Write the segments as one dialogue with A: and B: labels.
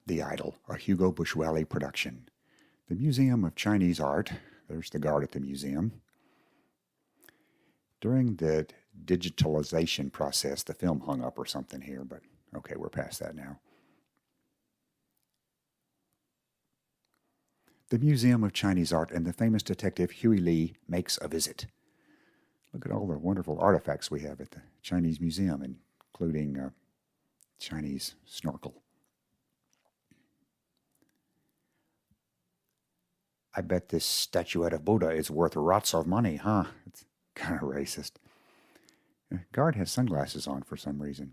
A: The Idol, a Hugo Bushwalley production. The Museum of Chinese Art. There's the guard at the museum. During the digitalization process, the film hung up or something here, but okay, we're past that now. The Museum of Chinese Art and the famous detective Huey Lee makes a visit. Look at all the wonderful artifacts we have at the Chinese Museum, including a Chinese snorkel. I bet this statuette of Buddha is worth lots of money, huh? It's kind of racist. The guard has sunglasses on for some reason.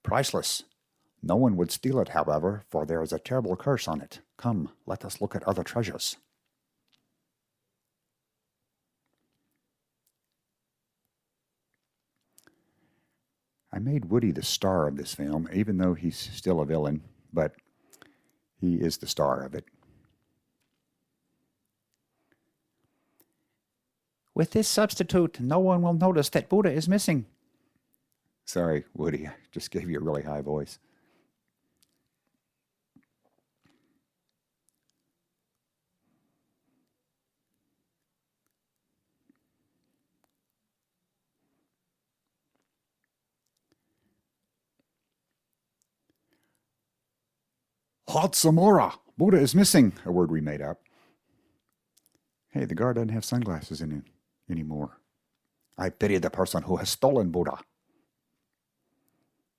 A: Priceless. No one would steal it, however, for there is a terrible curse on it. Come, let us look at other treasures. I made Woody the star of this film, even though he's still a villain, but he is the star of it. With this substitute, no one will notice that Buddha is missing. Sorry, Woody, I just gave you a really high voice. Hatsamura! Buddha is missing, a word we made up. Hey, the guard doesn't have sunglasses in him anymore. I pity the person who has stolen Buddha.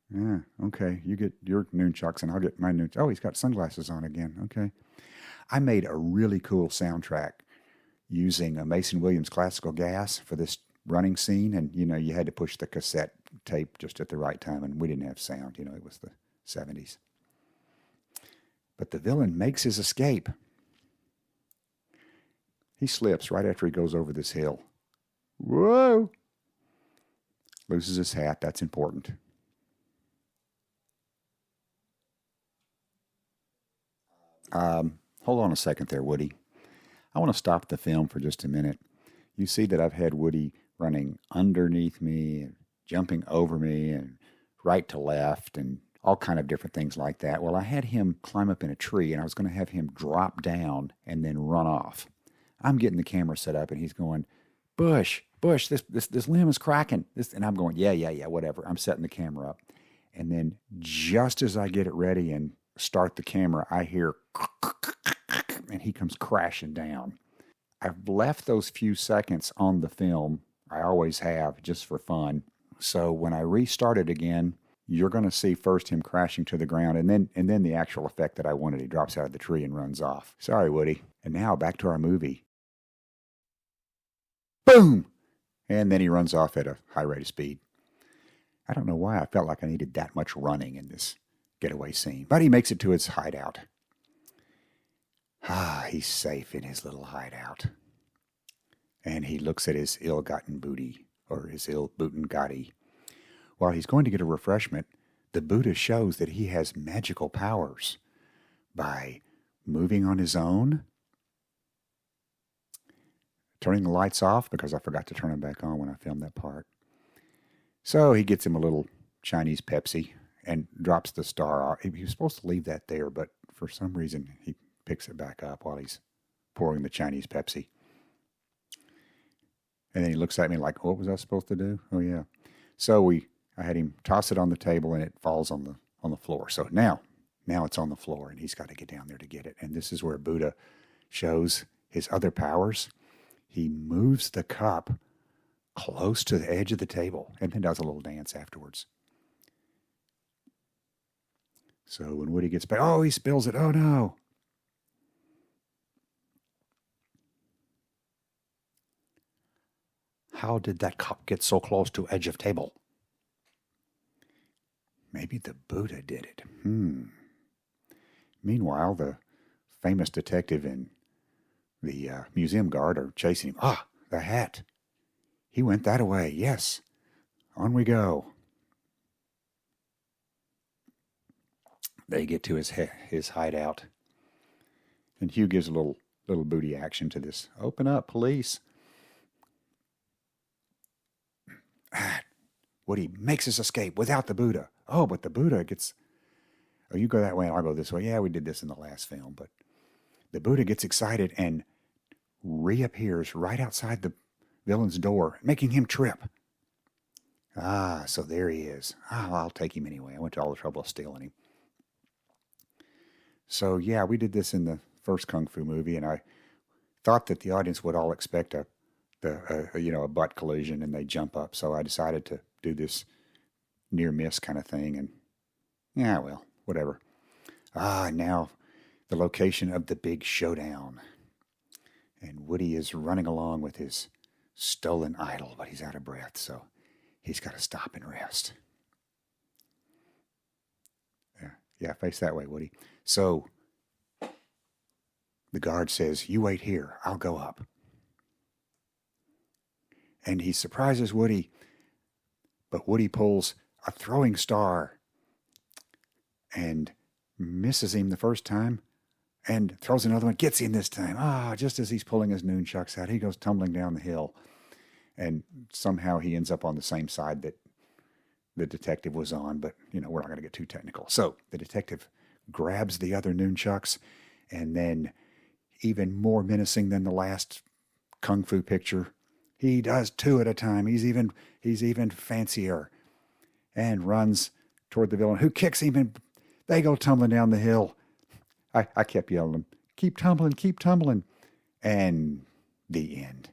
A: Yeah, okay. You get your nunchucks and I'll get my nunchucks. Oh, he's got sunglasses on again. Okay. I made a really cool soundtrack using a Mason Williams classical gas for this running scene. And, you had to push the cassette tape just at the right time. And we didn't have sound. It was the 70s. But the villain makes his escape. He slips right after he goes over this hill. Whoa! Loses his hat. That's important. Hold on a second there, Woody. I want to stop the film for just a minute. You see that I've had Woody running underneath me and jumping over me and right to left and all kind of different things like that. Well, I had him climb up in a tree and I was going to have him drop down and then run off. I'm getting the camera set up and he's going, Bush, this limb is cracking. And I'm going, yeah, whatever. I'm setting the camera up. And then just as I get it ready and start the camera, I hear and he comes crashing down. I've left those few seconds on the film. I always have, just for fun. So when I restart it again, you're going to see first him crashing to the ground and then the actual effect that I wanted. He drops out of the tree and runs off. Sorry, Woody. And now back to our movie. Boom! And then he runs off at a high rate of speed. I don't know why I felt like I needed that much running in this getaway scene. But he makes it to his hideout. He's safe in his little hideout. And he looks at his ill-gotten booty, or his ill-booten gotti. While he's going to get a refreshment, the Buddha shows that he has magical powers by moving on his own, turning the lights off because I forgot to turn them back on when I filmed that part. So he gets him a little Chinese Pepsi and drops the star off. He was supposed to leave that there, but for some reason he picks it back up while he's pouring the Chinese Pepsi. And then he looks at me like, what was I supposed to do? Oh, yeah. So I had him toss it on the table and it falls on the floor. So now it's on the floor and he's got to get down there to get it. And this is where Buddha shows his other powers. He moves the cup close to the edge of the table and then does a little dance afterwards. So when Woody gets back, he spills it. Oh, no. How did that cup get so close to edge of table? Maybe the Buddha did it. Meanwhile, the famous detective and the museum guard are chasing him. The hat. He went that way. Yes. On we go. They get to his hideout. And Hugh gives a little booty action to this. Open up, police. Woody makes his escape without the Buddha. Oh, but the Buddha gets oh, you go that way and I'll go this way. Yeah, we did this in the last film. But the Buddha gets excited and reappears right outside the villain's door, making him trip. Ah, so there he is. Oh, I'll take him anyway. I went to all the trouble of stealing him. So yeah, we did this in the first Kung Fu movie, and I thought that the audience would all expect a butt collision and they jump up. So I decided to do this near miss kind of thing, and yeah, well, whatever. Now the location of the big showdown, and Woody is running along with his stolen idol, but he's out of breath, so he's got to stop and rest. Yeah, face that way, Woody. So the guard says, "You wait here. I'll go up." And he surprises Woody, but Woody pulls a throwing star and misses him the first time and throws another one, gets him this time. Just as he's pulling his nunchucks out, he goes tumbling down the hill. And somehow he ends up on the same side that the detective was on, but, we're not going to get too technical. So the detective grabs the other nunchucks, and then, even more menacing than the last Kung Fu picture, he does two at a time. He's even fancier, and runs toward the villain, who kicks him, and they go tumbling down the hill. I kept yelling, keep tumbling, and the end.